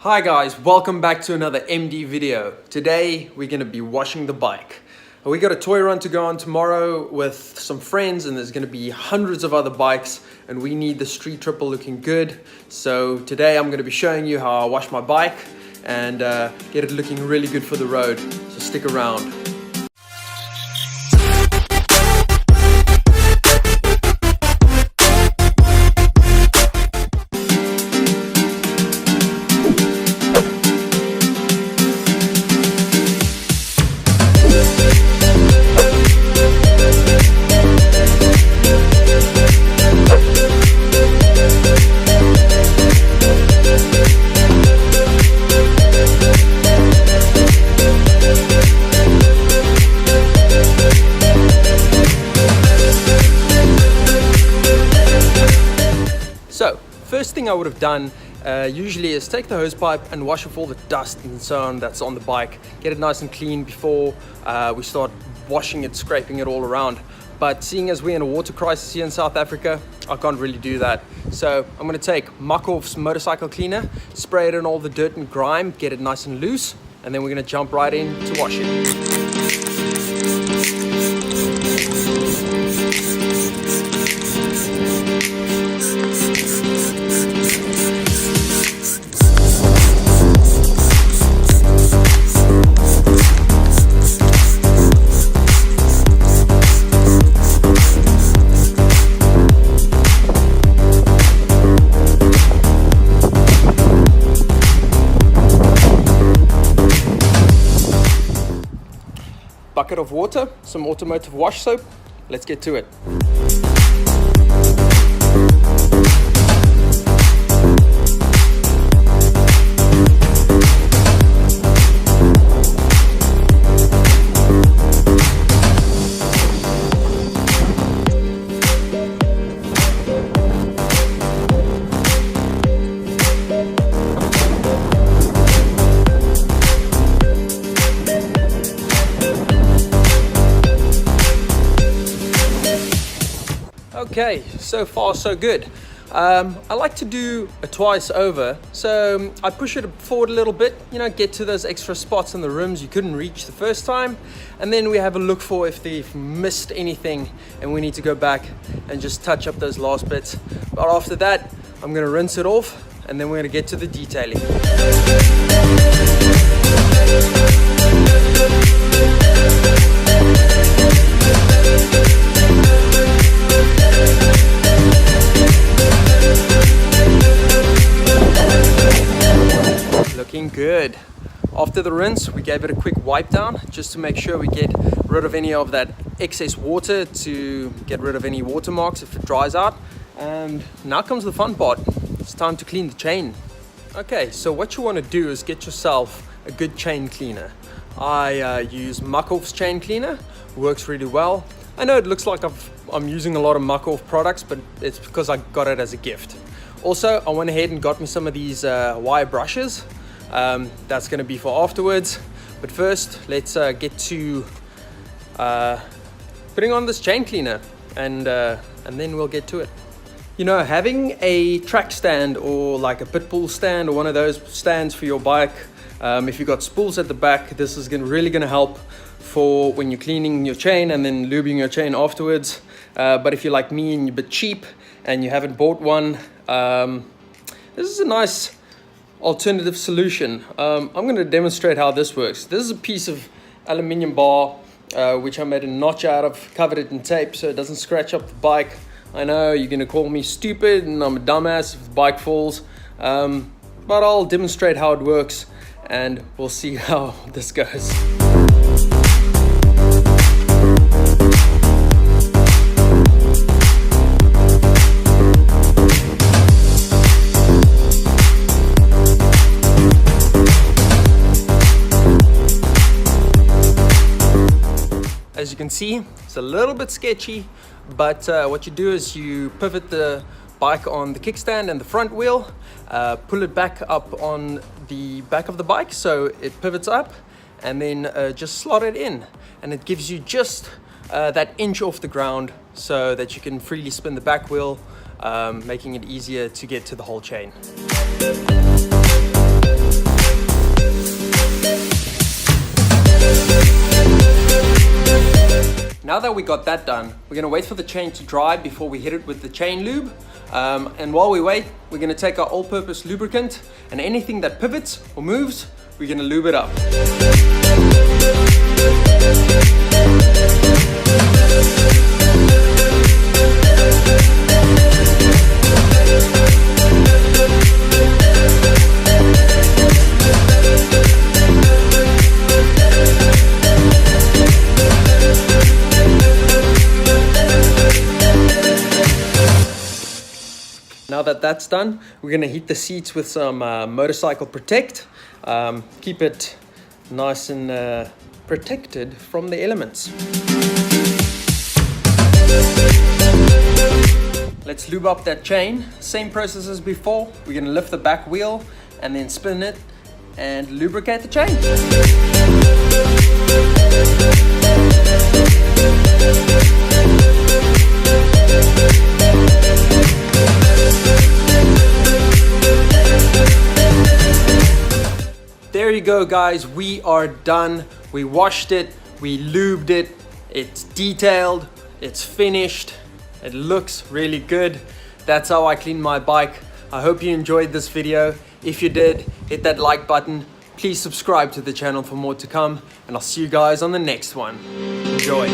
Hi guys, welcome back to another MD video. Today we're going to be washing the bike. We got a toy run to go on tomorrow with some friends, and there's going to be hundreds of other bikes, and we need the street triple looking good. So today I'm going to be showing you how I wash my bike and get it looking really good for the road. So stick around. So, first thing I would have done usually is take the hose pipe and wash off all the dust and so on that's on the bike. Get it nice and clean before we start washing it, scraping it all around. But seeing as we're in a water crisis here in South Africa, I can't really do that. So I'm going to take Muc-Off's motorcycle cleaner, spray it in all the dirt and grime, get it nice and loose, and then we're going to jump right in to wash it. Bucket of water, some automotive wash soap. Let's get to it. Okay, so far so good. I like to do a twice over, so I push it forward a little bit, get to those extra spots on the rims you couldn't reach the first time, and then we have a look for if they've missed anything and we need to go back and just touch up those last bits. But after that, I'm going to rinse it off and then we're going to get to the detailing. Looking good. After the rinse, we gave it a quick wipe down just to make sure we get rid of any of that excess water, to get rid of any watermarks if it dries out. And now comes the fun part. It's time to clean the chain. Okay, so what you want to do is get yourself a good chain cleaner. I use Muc-Off's chain cleaner. Works really well. I know it looks like I'm using a lot of Muc-Off products, but it's because I got it as a gift. Also, I went ahead and got me some of these wire brushes. That's going to be for afterwards. But first, let's get to putting on this chain cleaner, and then we'll get to it. Having a track stand or like a pit bull stand or one of those stands for your bike, if you've got spools at the back, this is really going to help for when you're cleaning your chain and then lubing your chain afterwards. But if you're like me and you're a bit cheap and you haven't bought one, this is a nice alternative solution. I'm going to demonstrate how this works. This is a piece of aluminium bar which I made a notch out of, covered it in tape so it doesn't scratch up the bike. I know you're going to call me stupid and I'm a dumbass if the bike falls, but I'll demonstrate how it works and we'll see how this goes. As you can see, it's a little bit sketchy, but what you do is you pivot the bike on the kickstand and the front wheel, pull it back up on the back of the bike so it pivots up, and then just slot it in, and it gives you just that inch off the ground so that you can freely spin the back wheel, making it easier to get to the whole chain. that we got that done, we're gonna wait for the chain to dry before we hit it with the chain lube. And while we wait, we're gonna take our all-purpose lubricant, and anything that pivots or moves, we're gonna lube it up. Now that that's done, we're gonna heat the seats with some Motorcycle Protect. Keep it nice and protected from the elements. Let's lube up that chain. Same process as before. We're gonna lift the back wheel and then spin it and lubricate the chain. There you go, guys, we are done. We washed it, we lubed it, it's detailed, it's finished, it looks really good. That's how I clean my bike. I hope you enjoyed this video. If you did, hit that like button. Please subscribe to the channel for more to come, and I'll see you guys on the next one. Enjoy.